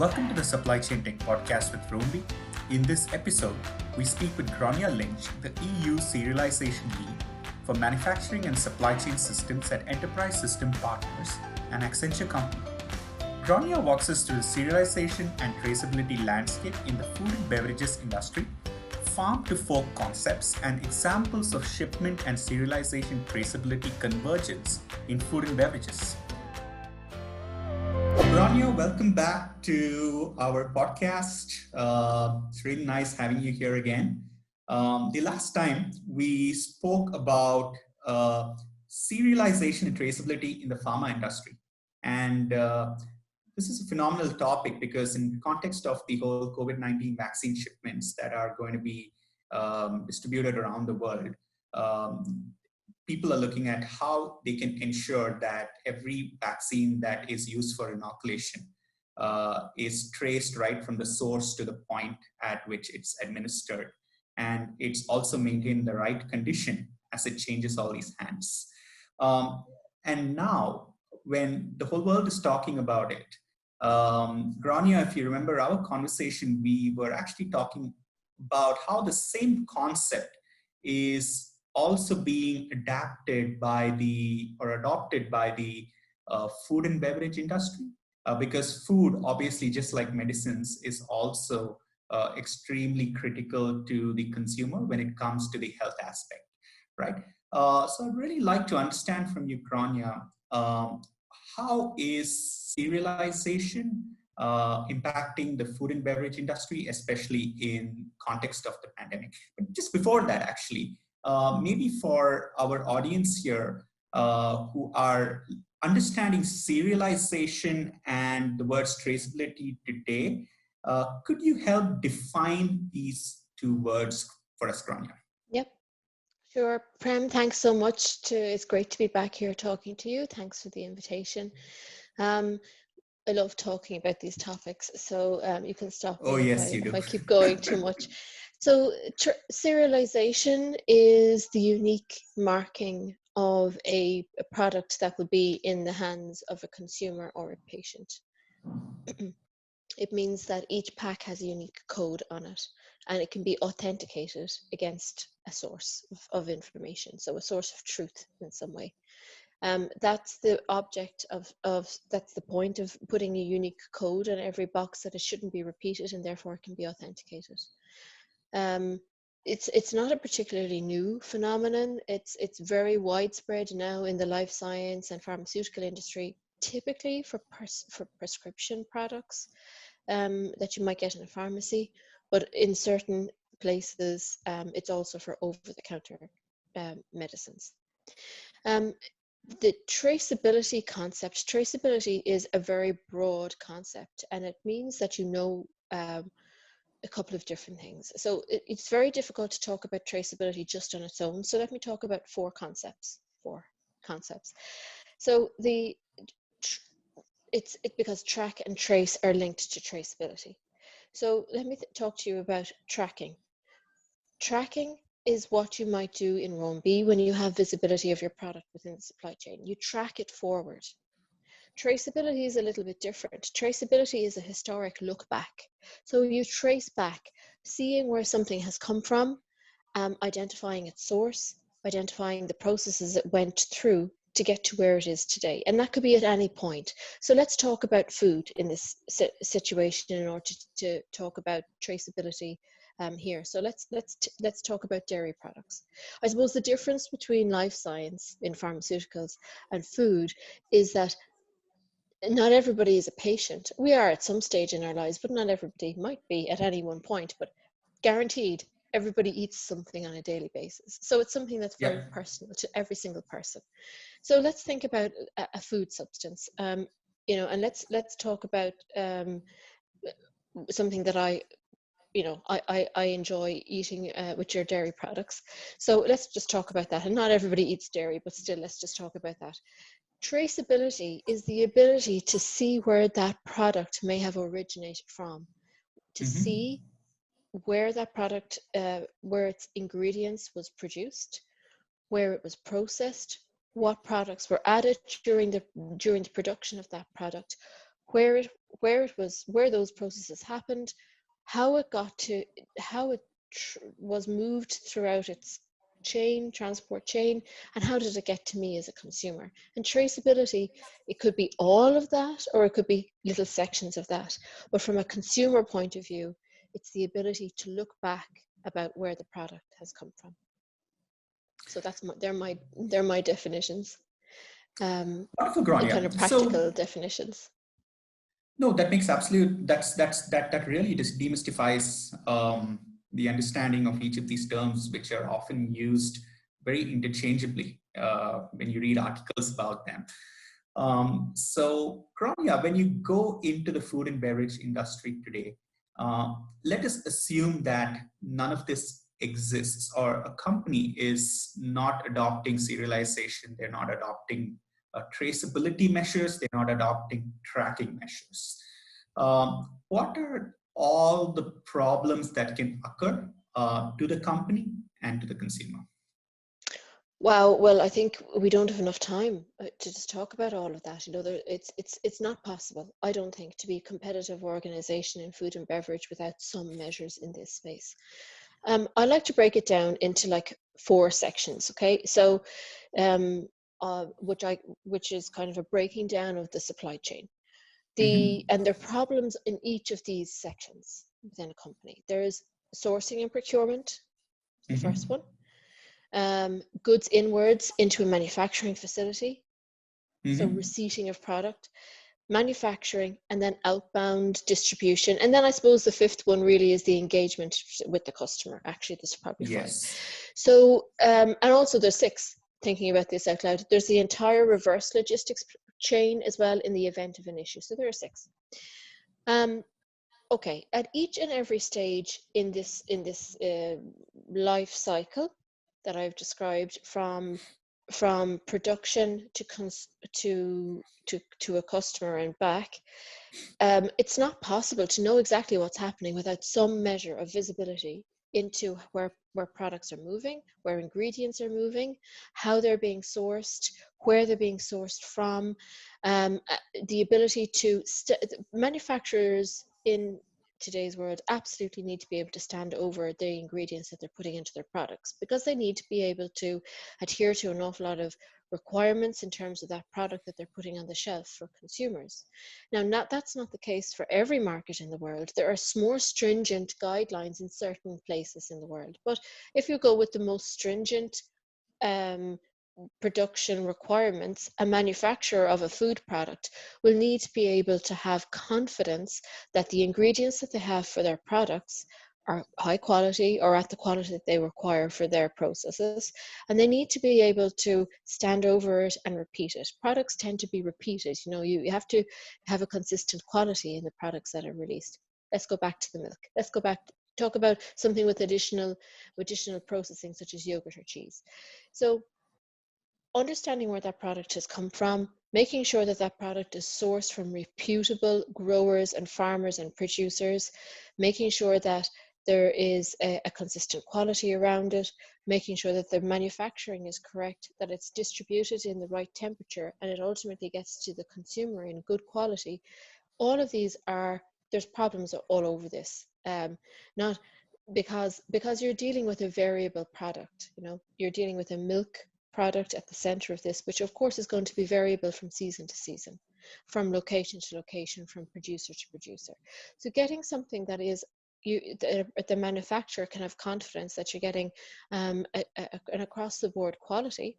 Welcome to the Supply Chain Tech Podcast with Rombi. In this episode, we speak with Gráinne Lynch, the EU Serialization Lead for Manufacturing and Supply Chain Systems at Enterprise System Partners and Accenture Company. Gráinne walks us through the serialization and traceability landscape in the food and beverages industry, farm-to-fork concepts, and examples of shipment and serialization traceability convergence in food and beverages. Gráinne, welcome back to our podcast. It's really nice having you here again. The last time we spoke about serialization and traceability in the pharma industry. And this is a phenomenal topic because in the context of the whole COVID-19 vaccine shipments that are going to be distributed around the world, people are looking at how they can ensure that every vaccine that is used for inoculation is traced right from the source to the point at which it's administered. And it's also maintained in the right condition as it changes all these hands. And now, when the whole world is talking about it, Gráinne, if you remember our conversation, we were actually talking about how the same concept is also being adopted by the food and beverage industry, because food, obviously, just like medicines, is also extremely critical to the consumer when it comes to the health aspect, right? So I'd really like to understand from you, Gráinne, how is serialization impacting the food and beverage industry, especially in context of the pandemic? But just before that, actually, maybe for our audience here who are understanding serialization and the words traceability today, could you help define these two words for us, Gráinne? Yep, sure. Prem, thanks so much. It's great to be back here talking to you. Thanks for the invitation. I love talking about these topics, so you can stop me if I keep going too much. So serialization is the unique marking of a product that would be in the hands of a consumer or a patient. It means that each pack has a unique code on it, and it can be authenticated against a source of information, so a source of truth in some way. That's the object that's the point of putting a unique code on every box, that it shouldn't be repeated and therefore it can be authenticated. It's not a particularly new phenomenon. It's very widespread now in the life science and pharmaceutical industry, typically for prescription products that you might get in a pharmacy, but in certain places it's also for over-the-counter medicines. The traceability concept. Traceability is a very broad concept, and it means that you know a couple of different things. So it's very difficult to talk about traceability just on its own. So let me talk about four concepts. So it's because track and trace are linked to traceability. So let me talk to you about tracking. Tracking is what you might do in Rombi when you have visibility of your product within the supply chain. You track it forward. Traceability is a little bit different. Traceability is a historic look back. So you trace back, seeing where something has come from, identifying its source, identifying the processes it went through to get to where it is today. And that could be at any point. So let's talk about food in this situation in order to talk about traceability here. So let's talk about dairy products. I suppose the difference between life science in pharmaceuticals and food is that not everybody is a patient. We are at some stage in our lives, but not everybody might be at any one point, but guaranteed everybody eats something on a daily basis. So it's something that's very personal to every single person. So let's think about a food substance, and let's talk about something that I enjoy eating with your dairy products. So let's just talk about that. And not everybody eats dairy, but still, let's just talk about that. Traceability is the ability to see where that product may have originated from, to see where that product, where its ingredients was produced, where it was processed, what products were added during the production of that product, where it where those processes happened, how it got to, how it was moved throughout its transport chain, and how did it get to me as a consumer. And traceability, it could be all of that, or it could be little sections of that. But from a consumer point of view, it's the ability to look back about where the product has come from. So they're my definitions. Wonderful, Kind of Gráinne. practical definitions. No, that makes that really just demystifies the understanding of each of these terms, which are often used very interchangeably when you read articles about them. So, Gráinne, when you go into the food and beverage industry today, let us assume that none of this exists, or a company is not adopting serialization, they're not adopting traceability measures, they're not adopting tracking measures. What are all the problems that can occur to the company and to the consumer? Wow. Well, I think we don't have enough time to just talk about all of that. You know, it's not possible, I don't think, to be a competitive organization in food and beverage without some measures in this space. I like to break it down into like 4 sections. Okay, so which is kind of a breaking down of the supply chain. And there are problems in each of these sections within a company. There is sourcing and procurement, the first one. Goods inwards into a manufacturing facility, so receipting of product, manufacturing, and then outbound distribution. And then I suppose the 5th one really is the engagement with the customer. Actually, this is probably 5. So, and also there's 6, thinking about this out loud. There's the entire reverse logistics chain as well in the event of an issue. So there are 6. Okay, at each and every stage in this life cycle that I've described, from production to a customer and back, it's not possible to know exactly what's happening without some measure of visibility into where products are moving, where ingredients are moving, how they're being sourced, where they're being sourced from, the ability to manufacturers in today's world absolutely need to be able to stand over the ingredients that they're putting into their products, because they need to be able to adhere to an awful lot of requirements in terms of that product that they're putting on the shelf for consumers. Now, that's not the case for every market in the world. There are more stringent guidelines in certain places in the world, but if you go with the most stringent production requirements, a manufacturer of a food product will need to be able to have confidence that the ingredients that they have for their products are high quality, or at the quality that they require for their processes, and they need to be able to stand over it and repeat it. Products tend to be repeated. You know, you have to have a consistent quality in the products that are released. Let's go back to the milk. Let's go back, talk about something with additional processing, such as yogurt or cheese. So understanding where that product has come from, making sure that that product is sourced from reputable growers and farmers and producers, making sure that there is a consistent quality around it, making sure that the manufacturing is correct, that it's distributed in the right temperature, and it ultimately gets to the consumer in good quality. All of these there's problems all over this. Not because you're dealing with a variable product. You know, you're dealing with a milk product at the center of this, which of course is going to be variable from season to season, from location to location, from producer to producer. So getting something that is the manufacturer can have confidence that you're getting an across the board quality,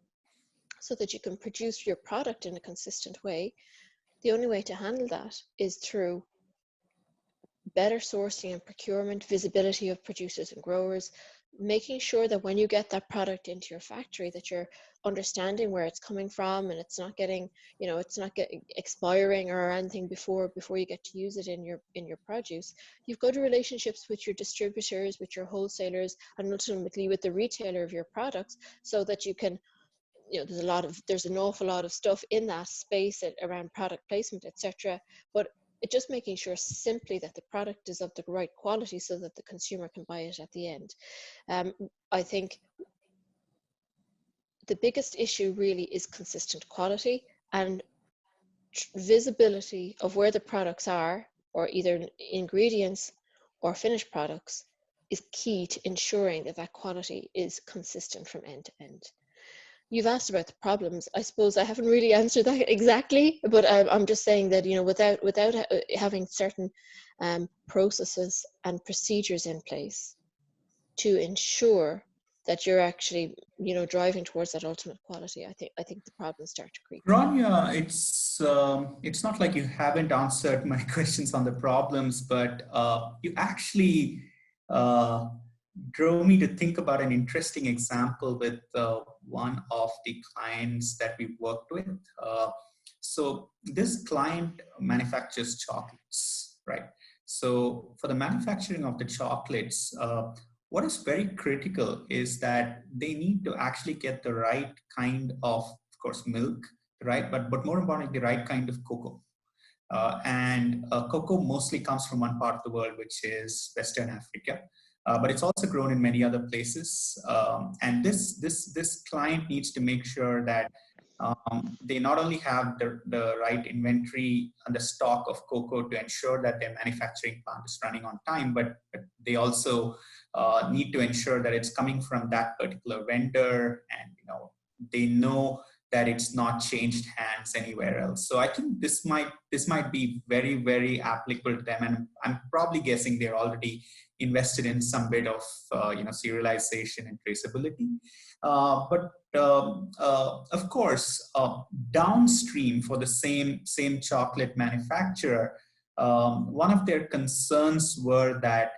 so that you can produce your product in a consistent way. The only way to handle that is through better sourcing and procurement, visibility of producers and growers, making sure that when you get that product into your factory, that you're understanding where it's coming from, and it's not getting, you know, it's not getting expiring or anything before you get to use it in your produce. You've got relationships with your distributors, with your wholesalers, and ultimately with the retailer of your products, so that you can, you know, there's an awful lot of stuff in that space around product placement, etc. But it's just making sure simply that the product is of the right quality, so that the consumer can buy it at the end. I think the biggest issue really is consistent quality, and visibility of where the products are, or either ingredients or finished products, is key to ensuring that that quality is consistent from end to end. You've asked about the problems. I suppose I haven't really answered that exactly, but I'm just saying that, you know, without having certain processes and procedures in place to ensure that you're actually, you know, driving towards that ultimate quality, I think the problems start to creep in. Grania, it's not like you haven't answered my questions on the problems, but you actually uh, drove me to think about an interesting example with one of the clients that we worked with. So this client manufactures chocolates, right? So for the manufacturing of the chocolates, what is very critical is that they need to actually get the right kind of course, milk, right? But more importantly, the right kind of cocoa. And cocoa mostly comes from one part of the world, which is Western Africa. But it's also grown in many other places. And this client needs to make sure that they not only have the right inventory and the stock of cocoa to ensure that their manufacturing plant is running on time, but they also need to ensure that it's coming from that particular vendor, and they know that it's not changed hands anywhere else. So I think this might be very, very applicable to them, and I'm probably guessing they're already invested in some bit of serialization and traceability. But of course, downstream for the same chocolate manufacturer, one of their concerns were that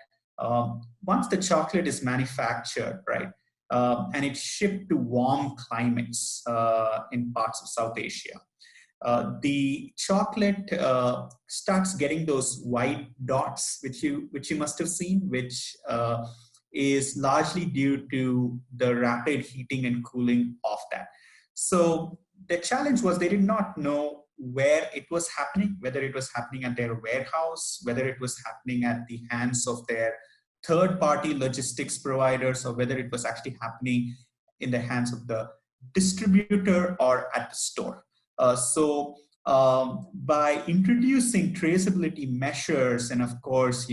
once the chocolate is manufactured, right, and it's shipped to warm climates in parts of South Asia, the chocolate starts getting those white dots, which you must have seen, which is largely due to the rapid heating and cooling of that. So the challenge was they did not know where it was happening, whether it was happening at their warehouse, whether it was happening at the hands of their third-party logistics providers, or whether it was actually happening in the hands of the distributor or at the store. So by introducing traceability measures, and of course,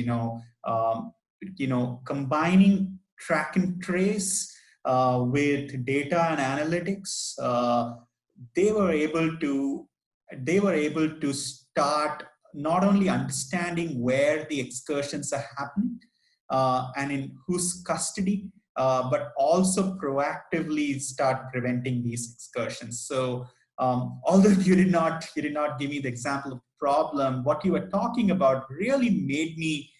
combining track and trace with data and analytics, they were able to start not only understanding where the excursions are happening and in whose custody, but also proactively start preventing these excursions. So although you did not give me the example of the problem, what you were talking about really made me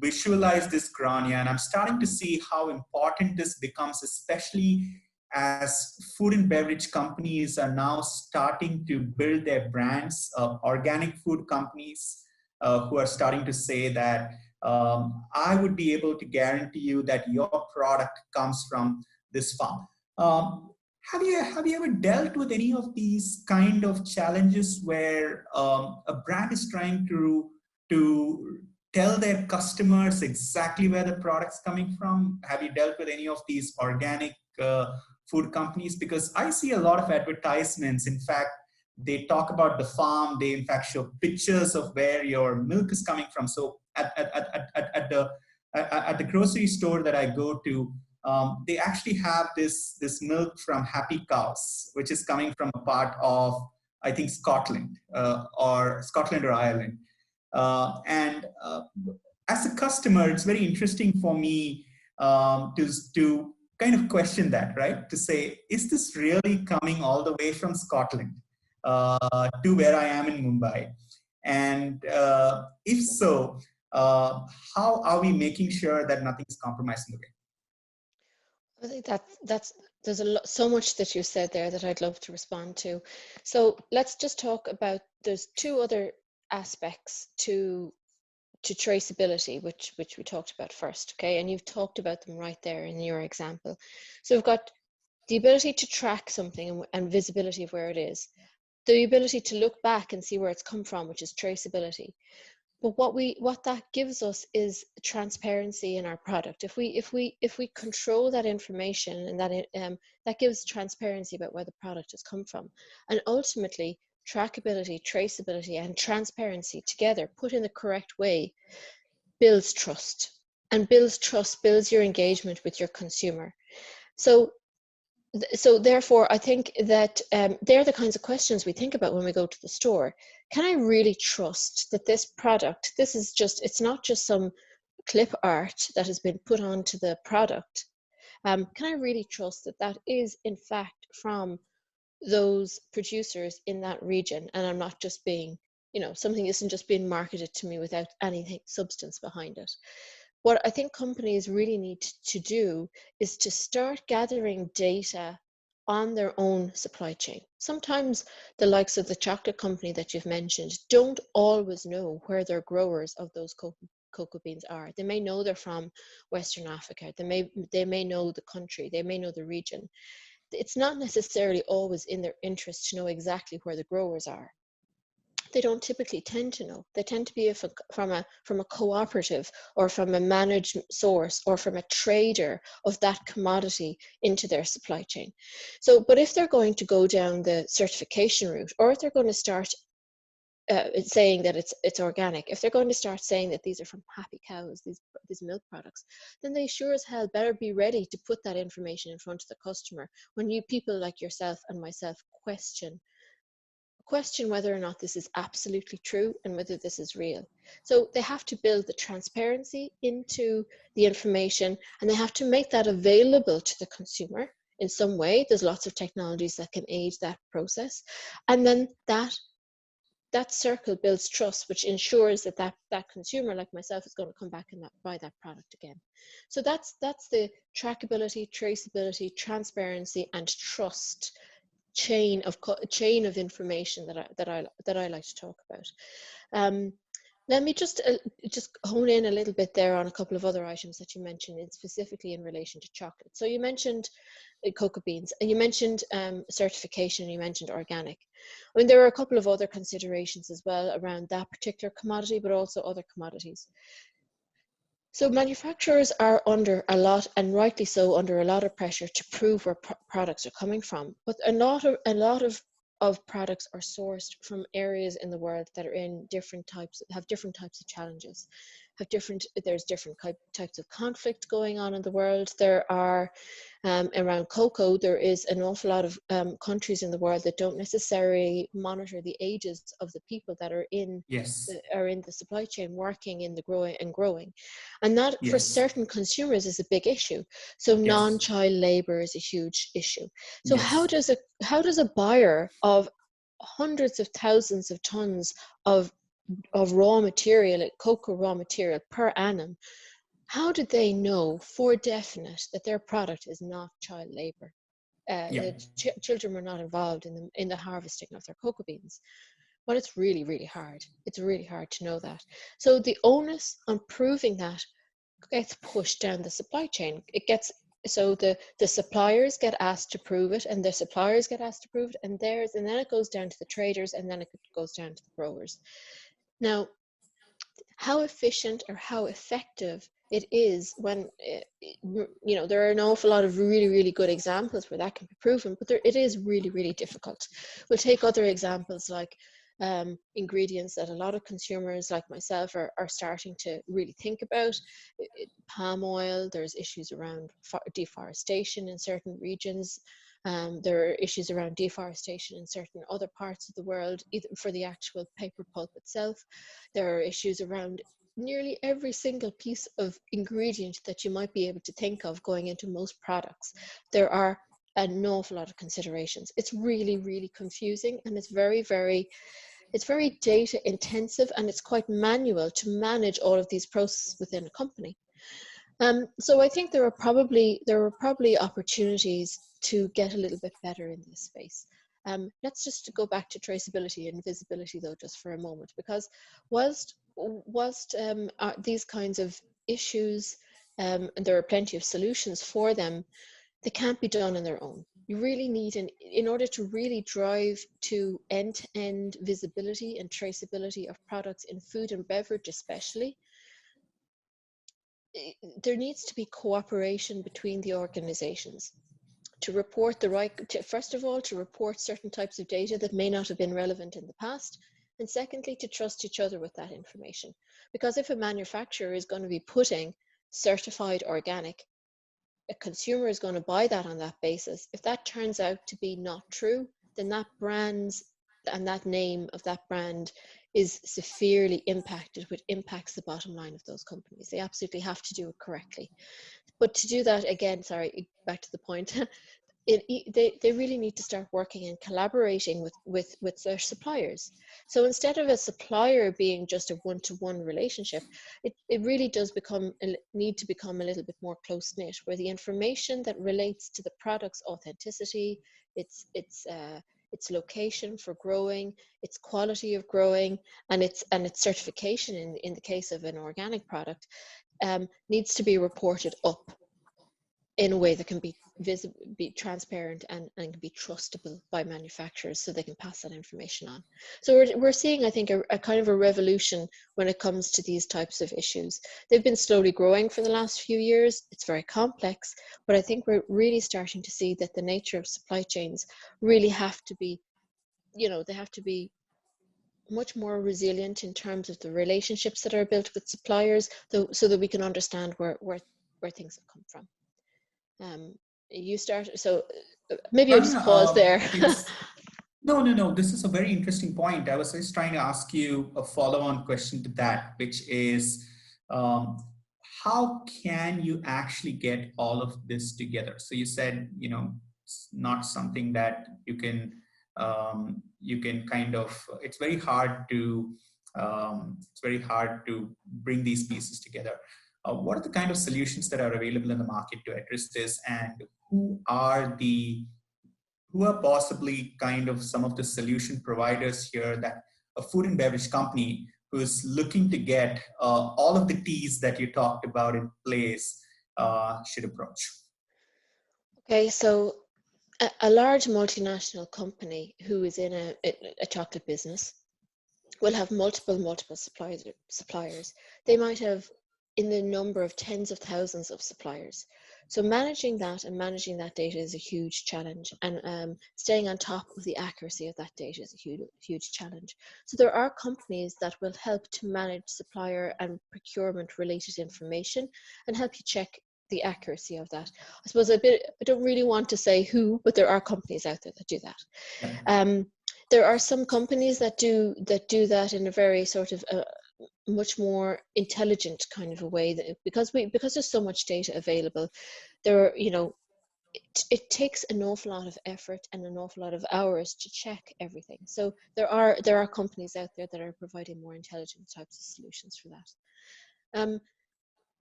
visualize this, Grania, and I'm starting to see how important this becomes, especially as food and beverage companies are now starting to build their brands, organic food companies who are starting to say that I would be able to guarantee you that your product comes from this farm. Have you ever dealt with any of these kind of challenges where a brand is trying to tell their customers exactly where the product's coming from? Have you dealt with any of these organic food companies? Because I see a lot of advertisements. In fact, they talk about the farm. They in fact show pictures of where your milk is coming from. So at the grocery store that I go to, they actually have this milk from Happy Cows, which is coming from a part of, I think, Scotland or Ireland. And as a customer, it's very interesting for me to kind of question that, right? To say, is this really coming all the way from Scotland to where I am in Mumbai? And if so, how are we making sure that nothing is compromised in the way? I think there's so much that you said there that I'd love to respond to. So let's just talk about, there's two other aspects to traceability, which we talked about first, okay? And you've talked about them right there in your example. So we've got the ability to track something and visibility of where it is, the ability to look back and see where it's come from, which is traceability. But what that gives us is transparency in our product. If we control that information, and that gives transparency about where the product has come from, and ultimately trackability, traceability, and transparency together, put in the correct way, builds trust. And builds trust, builds your engagement with your consumer. So therefore, I think that they're the kinds of questions we think about when we go to the store. Can I really trust that this product, it's not just some clip art that has been put onto the product? Can I really trust that that is in fact from those producers in that region, and I'm not just being, something isn't just being marketed to me without anything substance behind it? What I think companies really need to do is to start gathering data on their own supply chain. Sometimes the likes of the chocolate company that you've mentioned don't always know where their growers of those cocoa beans are. They may know they're from Western Africa. They may know the country. They may know the region. It's not necessarily always in their interest to know exactly where the growers are. They don't typically tend to know. They tend to be from a cooperative, or from a managed source, or from a trader of that commodity into their supply chain. So, but if they're going to go down the certification route, or if they're going to start saying that it's organic, if they're going to start saying that these are from happy cows, these milk products, then they sure as hell better be ready to put that information in front of the customer when people like yourself and myself question whether or not this is absolutely true and whether this is real. So they have to build the transparency into the information, and they have to make that available to the consumer in some way. There's lots of technologies that can aid that process. And then that circle builds trust, which ensures that consumer like myself is going to come back and buy that product again. So that's the trackability, traceability, transparency, and trust chain of information that I like to talk about. Let me just hone in a little bit there on a couple of other items that you mentioned, specifically in relation to chocolate. So you mentioned cocoa beans, and you mentioned certification, and you mentioned organic. I mean, there are a couple of other considerations as well around that particular commodity, but also other commodities. So manufacturers are under a lot, and rightly so, under a lot of pressure to prove where products are coming from. But a lot of products are sourced from areas in the world that are in have different types of challenges. There's different types of conflict going on in the world. There are around cocoa, there is an awful lot of countries in the world that don't necessarily monitor the ages of the people that are in the supply chain, working in the growing, and that for certain consumers is a big issue. So non-child labor is a huge issue. So how does a buyer of hundreds of thousands of tons of raw material, cocoa raw material per annum, how do they know for definite that their product is not child labor? That children were not involved in the harvesting of their cocoa beans? Well, it's really, really hard. It's really hard to know that. So the onus on proving that gets pushed down the supply chain. So the suppliers get asked to prove it, and the suppliers get asked to prove it, and then it goes down to the traders, and then it goes down to the growers. Now, how efficient or how effective it is when, there are an awful lot of really, really good examples where that can be proven, but it is really, really difficult. We'll take other examples like ingredients that a lot of consumers like myself are starting to really think about. Palm oil, there's issues around deforestation in certain regions. There are issues around deforestation in certain other parts of the world, either for the actual paper pulp itself. There are issues around nearly every single piece of ingredient that you might be able to think of going into most products. There are an awful lot of considerations. It's really, really confusing, and it's very, very data intensive, and it's quite manual to manage all of these processes within a company. So I think there are probably opportunities to get a little bit better in this space. Let's just go back to traceability and visibility though, just for a moment, because whilst these kinds of issues, and there are plenty of solutions for them, they can't be done on their own. You really need, in order to really drive to end-to-end visibility and traceability of products in food and beverage especially, there needs to be cooperation between the organizations to report the right, first of all, to report certain types of data that may not have been relevant in the past. And secondly, to trust each other with that information. Because if a manufacturer is going to be putting certified organic, a consumer is going to buy that on that basis. If that turns out to be not true, then that brand's and that name of that brand is severely impacted, which impacts the bottom line of those companies. They absolutely have to do it correctly. But to do that, again, sorry, back to the point, they really need to start working and collaborating with their suppliers. So instead of a supplier being just a one-to-one relationship, it really does need to become a little bit more close-knit, where the information that relates to the product's authenticity, its location for growing, its quality of growing, and its certification in the case of an organic product, needs to be reported up in a way that can be visible, be transparent, and can be trustable by manufacturers, so they can pass that information on. So we're seeing, I think, a kind of a revolution when it comes to these types of issues. They've been slowly growing for the last few years. It's very complex, but I think we're really starting to see that the nature of supply chains really have to be, they have to be much more resilient in terms of the relationships that are built with suppliers, so that we can understand where things have come from. You start, so maybe I'll just pause there. No. This is a very interesting point. I was just trying to ask you a follow-on question to that, which is, how can you actually get all of this together? So you said, it's not something that you can kind of, it's very hard to bring these pieces together. What are the kind of solutions that are available in the market to address this, and who are possibly kind of some of the solution providers here that a food and beverage company who is looking to get all of the T's that you talked about in place should approach? Okay, so a large multinational company who is in a chocolate business will have multiple suppliers. They might have in the number of tens of thousands of suppliers. So managing that data is a huge challenge, and staying on top of the accuracy of that data is a huge challenge. So there are companies that will help to manage supplier and procurement related information and help you check the accuracy of that. I suppose I don't really want to say who, but there are companies out there that do that. Yeah. There are some companies that do that in a very sort of much more intelligent kind of a way, that because there's so much data available, it takes an awful lot of effort and an awful lot of hours to check everything. So there are companies out there that are providing more intelligent types of solutions for that.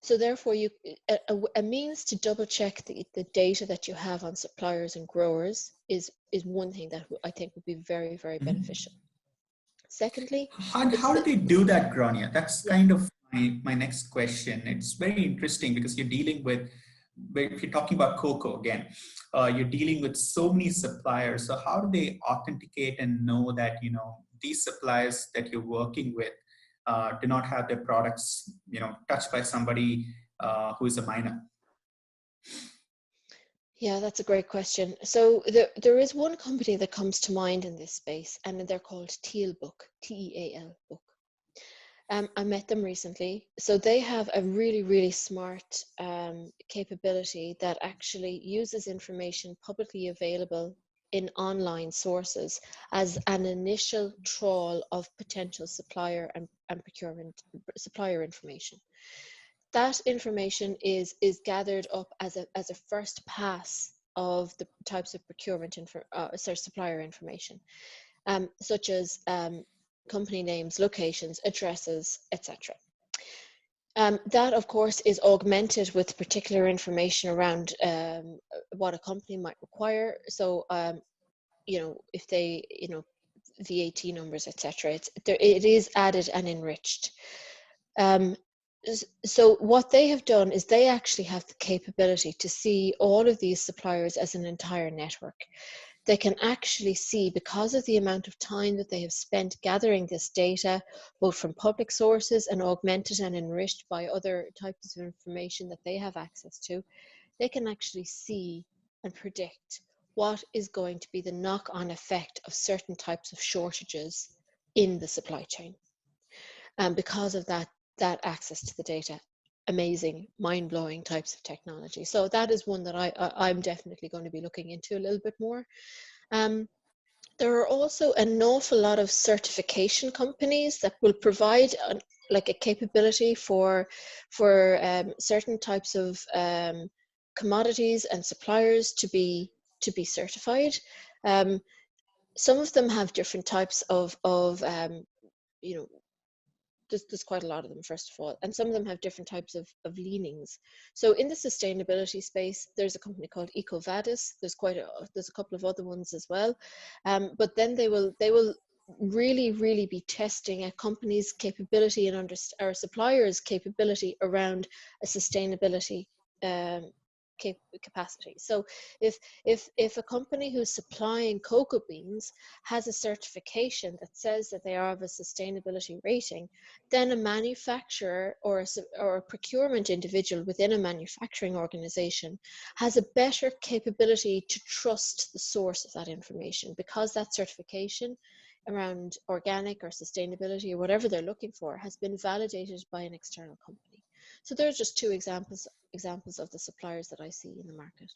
So therefore, a means to double check the data that you have on suppliers and growers is one thing that I think would be very, very beneficial. Secondly, how do they do that, Gráinne? That's kind of my next question. It's very interesting because you're dealing with, if you're talking about cocoa again, you're dealing with so many suppliers. So how do they authenticate and know that these suppliers that you're working with do not have their products touched by somebody who is a minor? Yeah, that's a great question. So there is one company that comes to mind in this space, and they're called Teal Book, Teal Book. I met them recently. So they have a really, really smart capability that actually uses information publicly available in online sources as an initial trawl of potential supplier and procurement supplier information. That information is gathered up as a first pass of the types of procurement supplier information, such as company names, locations, addresses, etc. That, of course, is augmented with particular information around what a company might require. So, if they, VAT numbers, etc. It is added and enriched. So what they have done is they actually have the capability to see all of these suppliers as an entire network. They can actually see, because of the amount of time that they have spent gathering this data, both from public sources and augmented and enriched by other types of information that they have access to, they can actually see and predict what is going to be the knock-on effect of certain types of shortages in the supply chain. And because of that access to the data, amazing, mind-blowing types of technology. So that is one that I'm definitely going to be looking into a little bit more. There are also an awful lot of certification companies that will provide like a capability for certain types of commodities and suppliers to be certified. Some of them have different types of you know, there's quite a lot of them, first of all, and some of them have different types of leanings. So in the sustainability space, there's a company called EcoVadis. There's a couple of other ones as well, but then they will really be testing a company's capability and our suppliers' capability around a sustainability capacity. So if a company who's supplying cocoa beans has a certification that says that they are of a sustainability rating, then a manufacturer or a procurement individual within a manufacturing organization has a better capability to trust the source of that information, because that certification around organic or sustainability or whatever they're looking for has been validated by an external company. So there's just two examples of the suppliers that I see in the market.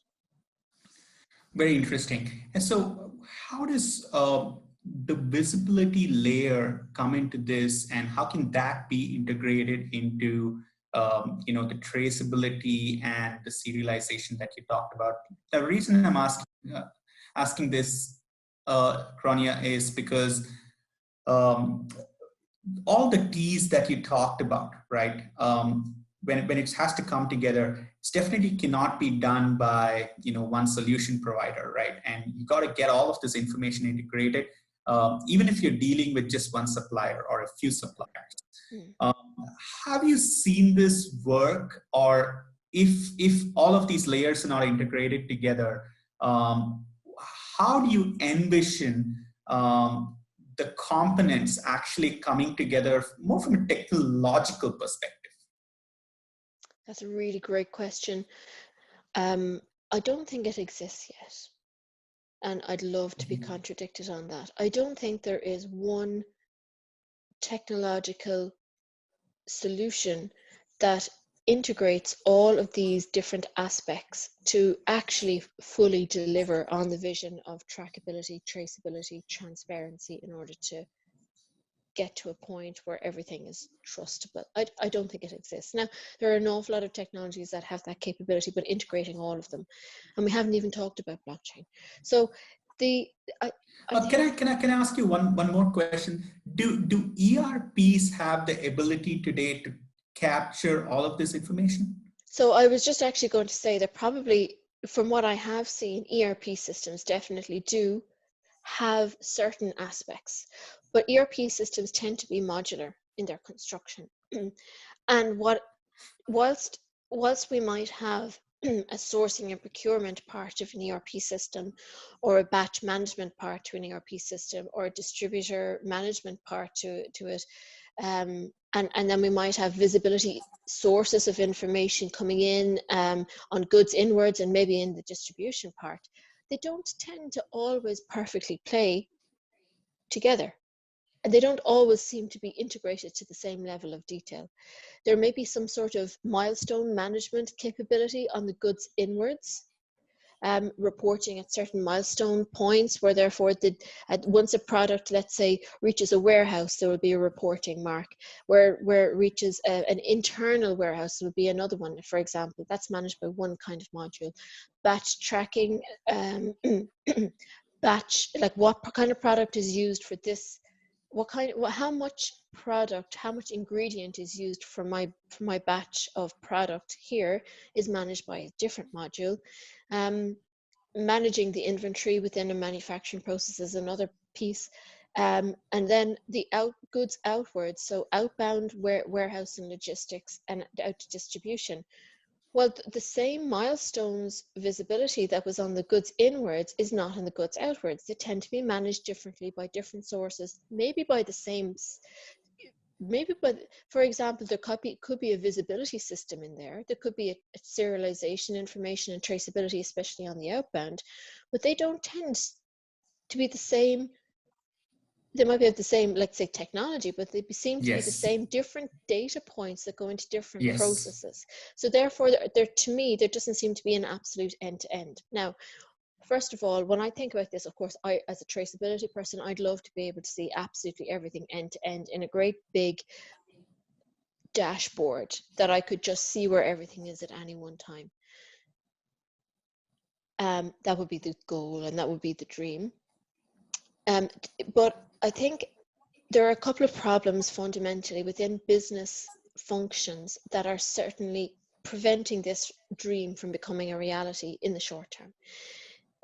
Very interesting. And so how does the visibility layer come into this, and how can that be integrated into the traceability and the serialization that you talked about? The reason I'm asking this, Gráinne, is because all the T's that you talked about, right? When it has to come together, it definitely cannot be done by one solution provider, right? And you got to get all of this information integrated, even if you're dealing with just one supplier or a few suppliers. Have you seen this work, or if all of these layers are not integrated together, how do you envision the components actually coming together more from a technological perspective? That's a really great question. I don't think it exists yet, and I'd love to be contradicted on that. I don't think there is one technological solution that integrates all of these different aspects to actually fully deliver on the vision of trackability, traceability, transparency, in order to get to a point where everything is trustable. I don't think it exists. Now, there are an awful lot of technologies that have that capability, but integrating all of them, and we haven't even talked about blockchain. So can I ask you one more question? Do ERPs have the ability today to capture all of this information? So I was just actually going to say that probably, from what I have seen, ERP systems definitely do have certain aspects, but ERP systems tend to be modular in their construction. And whilst we might have a sourcing and procurement part of an ERP system, or a batch management part to an ERP system, or a distributor management part to it, and then we might have visibility sources of information coming in on goods inwards and maybe in the distribution part, they don't tend to always perfectly play together. And they don't always seem to be integrated to the same level of detail. There may be some sort of milestone management capability on the goods inwards, reporting at certain milestone points, where therefore once a product, let's say, reaches a warehouse, there will be a reporting mark. Where it reaches an internal warehouse, there will be another one, for example. That's managed by one kind of module. Batch tracking, batch, like what kind of product is used for this, how much ingredient is used for my batch of product here, is managed by a different module. Managing the inventory within a manufacturing process is another piece. And then the goods outwards, so outbound warehouse and logistics and out to distribution. Well, the same milestones visibility that was on the goods inwards is not on the goods outwards. They tend to be managed differently by different sources, maybe by the same maybe, but for example, there could be a visibility system in there. There could be a serialization information and traceability, especially on the outbound, but they don't tend to be the same. They might be the same, let's say, technology, but they seem to be the Yes. same different data points that go into different Yes. processes. So therefore, to me, there doesn't seem to be an absolute end-to-end. Now, first of all, when I think about this, of course, I, as a traceability person, I'd love to be able to see absolutely everything end to end in a great big dashboard that I could just see where everything is at any one time. That would be the goal and that would be the dream. But I think there are a couple of problems fundamentally within business functions that are certainly preventing this dream from becoming a reality in the short term.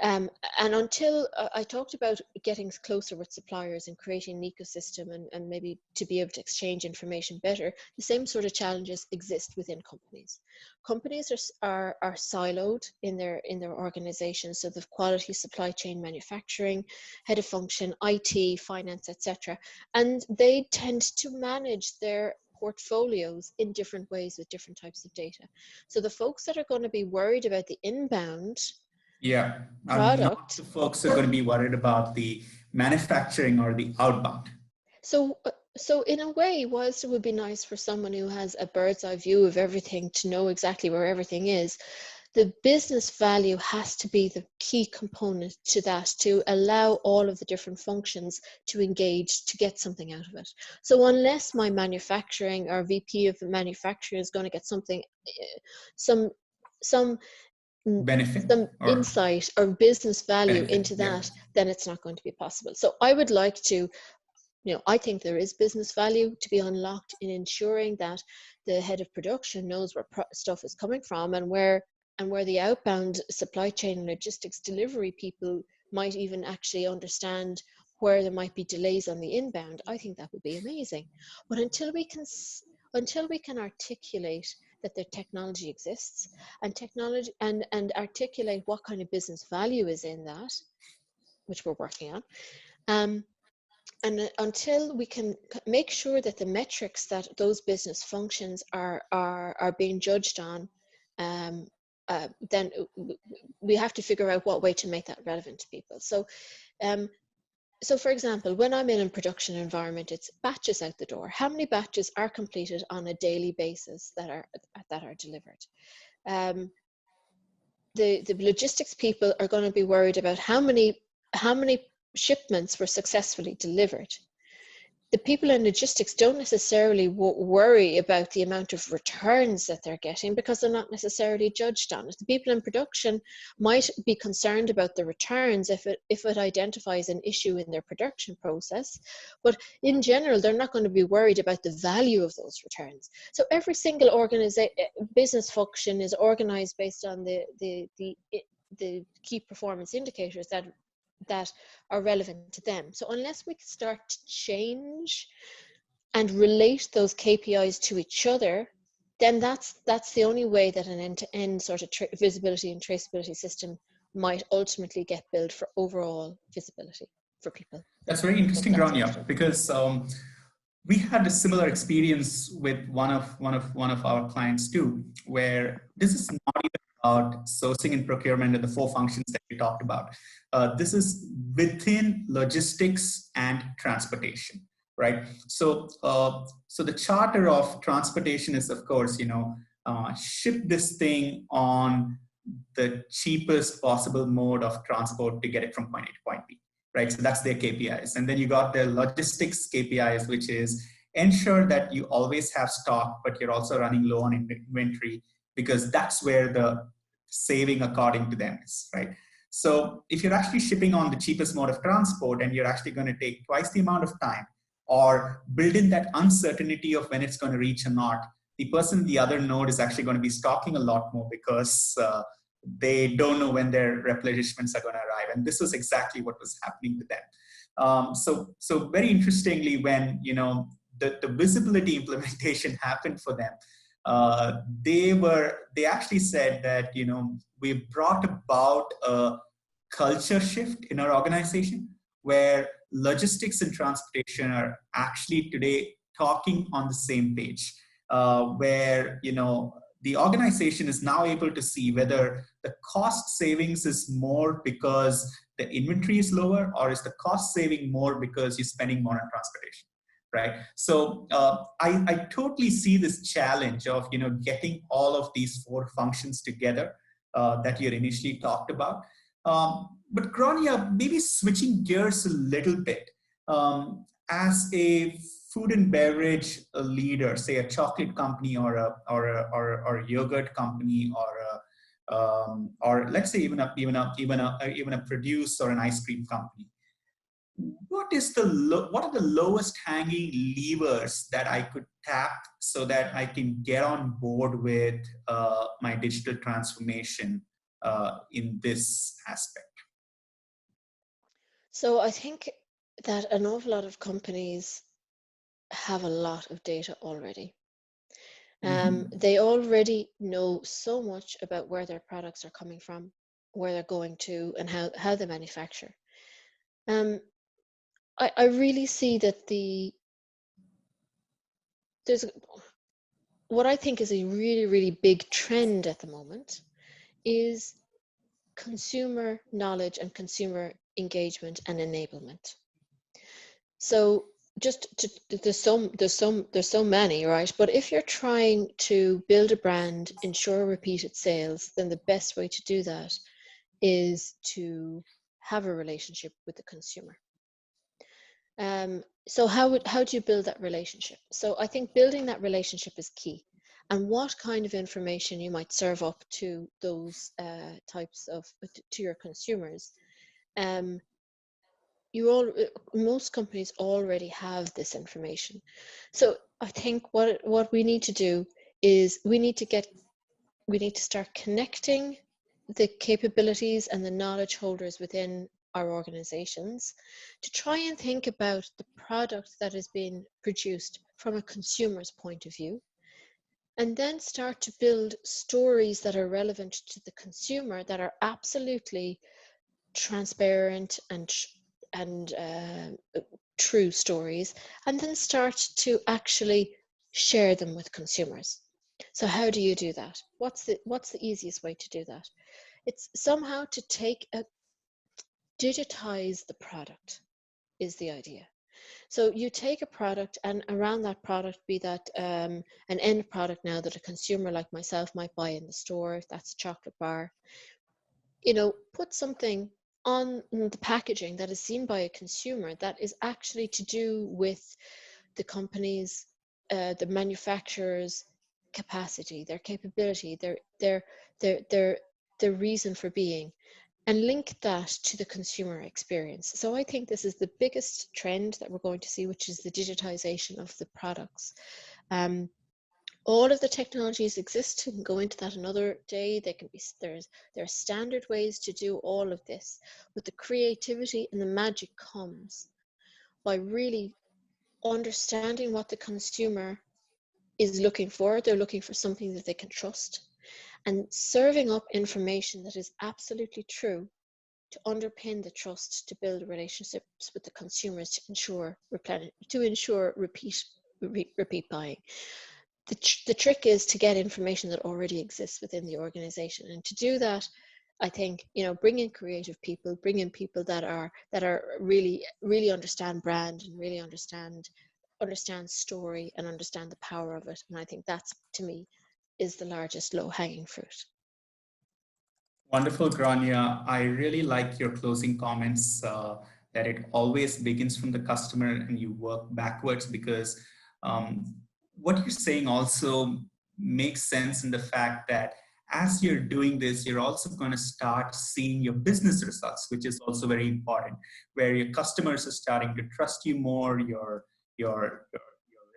And until I talked about getting closer with suppliers and creating an ecosystem and maybe to be able to exchange information better, the same sort of challenges exist within companies. Companies are siloed in their organizations, so the quality, supply chain, manufacturing, head of function, IT, finance, etc. And they tend to manage their portfolios in different ways with different types of data. So the folks that are going to be worried about the inbound And not product. the folks who are going to be worried about the manufacturing or the outbound. So in a way, whilst it would be nice for someone who has a bird's eye view of everything to know exactly where everything is, the business value has to be the key component to that, to allow all of the different functions to engage to get something out of it. So unless my manufacturing or VP of manufacturing is going to get something, some Benefit or insight or business value benefit. into Yep. that, then it's not going to be possible. So I would like to, I think there is business value to be unlocked in ensuring that the head of production knows where stuff is coming from and where the outbound supply chain and logistics delivery people might even actually understand where there might be delays on the inbound. I think that would be amazing. But until we can articulate that their technology exists and articulate what kind of business value is in that, which we're working on, and until we can make sure that the metrics that those business functions are being judged on, then we have to figure out what way to make that relevant to people. So, so for example, when I'm in a production environment, it's batches out the door. How many batches are completed on a daily basis that are delivered? The logistics people are going to be worried about how many shipments were successfully delivered. The people in logistics don't necessarily worry about the amount of returns that they're getting because they're not necessarily judged on it. The people in production might be concerned about the returns if it identifies an issue in their production process, but in general, they're not going to be worried about the value of those returns. So every single business function is organized based on the key performance indicators that are relevant to them. So unless we start to change and relate those KPIs to each other, then that's the only way that an end-to-end sort of visibility and traceability system might ultimately get built for overall visibility for people. That's very interesting, Gráinne, because we had a similar experience with one of our clients too, where this is not even about sourcing and procurement and the four functions that we talked about. This is within logistics and transportation, right? So, so the charter of transportation is, of course, ship this thing on the cheapest possible mode of transport to get it from point A to point B, right? So that's their KPIs. And then you got their logistics KPIs, which is ensure that you always have stock, but you're also running low on inventory, because that's where the saving according to them is, right? So if you're actually shipping on the cheapest mode of transport and you're actually going to take twice the amount of time or build in that uncertainty of when it's going to reach or not, the person in the other node is actually going to be stocking a lot more because they don't know when their replenishments are going to arrive. And this was exactly what was happening to them. So very interestingly, when the visibility implementation happened for them, they actually said that we brought about a culture shift in our organization where logistics and transportation are actually today talking on the same page, where, you know, the organization is now able to see whether the cost savings is more because the inventory is lower, or is the cost saving more because you're spending more on transportation, right? So I totally see this challenge of, you know, getting all of these four functions together that you initially talked about. But Gráinne, maybe switching gears a little bit, as a food and beverage leader, say a chocolate company or a yogurt company, or let's say even a produce or an ice cream company, what are the lowest hanging levers that I could tap so that I can get on board with my digital transformation in this aspect? So I think that an awful lot of companies have a lot of data already. They already know so much about where their products are coming from, where they're going to, and how they manufacture. I really see that there's what I think is a really, really big trend at the moment is consumer knowledge and consumer engagement and enablement. So there's so many, right? But if you're trying to build a brand, ensure repeated sales, then the best way to do that is to have a relationship with the consumer. So how do you build that relationship? So I think building that relationship is key. And what kind of information you might serve up to those types of to your consumers. Most companies already have this information. So I think what we need to do is we need to start connecting the capabilities and the knowledge holders within our organizations to try and think about the product that is being produced from a consumer's point of view, and then start to build stories that are relevant to the consumer, that are absolutely transparent and true stories, and then start to actually share them with consumers. So how do you do that? What's the easiest way to do that? It's somehow to digitize the product is the idea. So you take a product, and around that product, be that an end product now that a consumer like myself might buy in the store, if that's a chocolate bar, you know, put something on the packaging that is seen by a consumer that is actually to do with the company's, the manufacturer's capacity, their capability, their reason for being, and link that to the consumer experience. So I think this is the biggest trend that we're going to see, which is the digitization of the products. All of the technologies exist. We can go into that another day. There are standard ways to do all of this, but the creativity and the magic comes by really understanding what the consumer is looking for. They're looking for something that they can trust, and serving up information that is absolutely true to underpin the trust, to build relationships with the consumers, to ensure repeat buying. The trick is to get information that already exists within the organization, and to do that, I think, you know, bring in creative people, bring in people that are really understand brand and really understand story and understand the power of it. And I think that's, to me, is the largest low-hanging fruit. Wonderful, Gráinne. I really like your closing comments, that it always begins from the customer and you work backwards, because what you're saying also makes sense in the fact that as you're doing this, you're also going to start seeing your business results, which is also very important, where your customers are starting to trust you more, your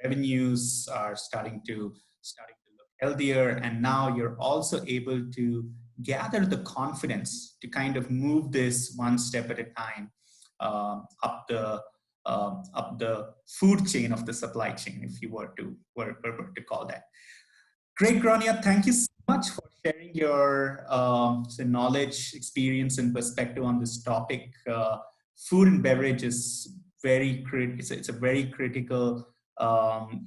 revenues are starting to look healthier, and now you're also able to gather the confidence to kind of move this one step at a time up the food chain of the supply chain, if you were to call that. Great, Gráinne. Thank you so much for sharing your knowledge, experience, and perspective on this topic. Food and beverage is it's a very critical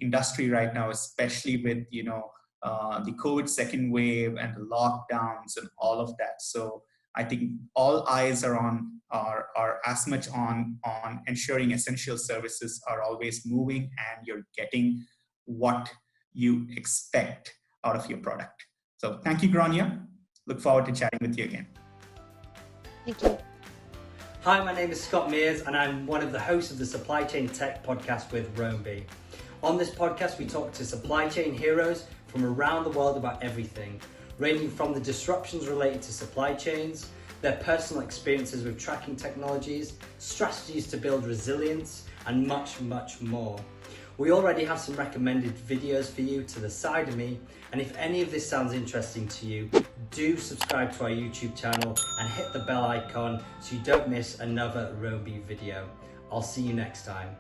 industry right now, especially with, the COVID second wave and the lockdowns and all of that. So I think all eyes are as much on ensuring essential services are always moving and you're getting what you expect out of your product. So thank you, Gráinne. Look forward to chatting with you again. Thank you. Hi, my name is Scott Mears and I'm one of the hosts of the Supply Chain Tech podcast with Roamby. On this podcast, we talk to supply chain heroes from around the world about everything, ranging from the disruptions related to supply chains, their personal experiences with tracking technologies, strategies to build resilience, and much, much more. We already have some recommended videos for you to the side of me, and if any of this sounds interesting to you, do subscribe to our YouTube channel and hit the bell icon so you don't miss another Roamby video. I'll see you next time.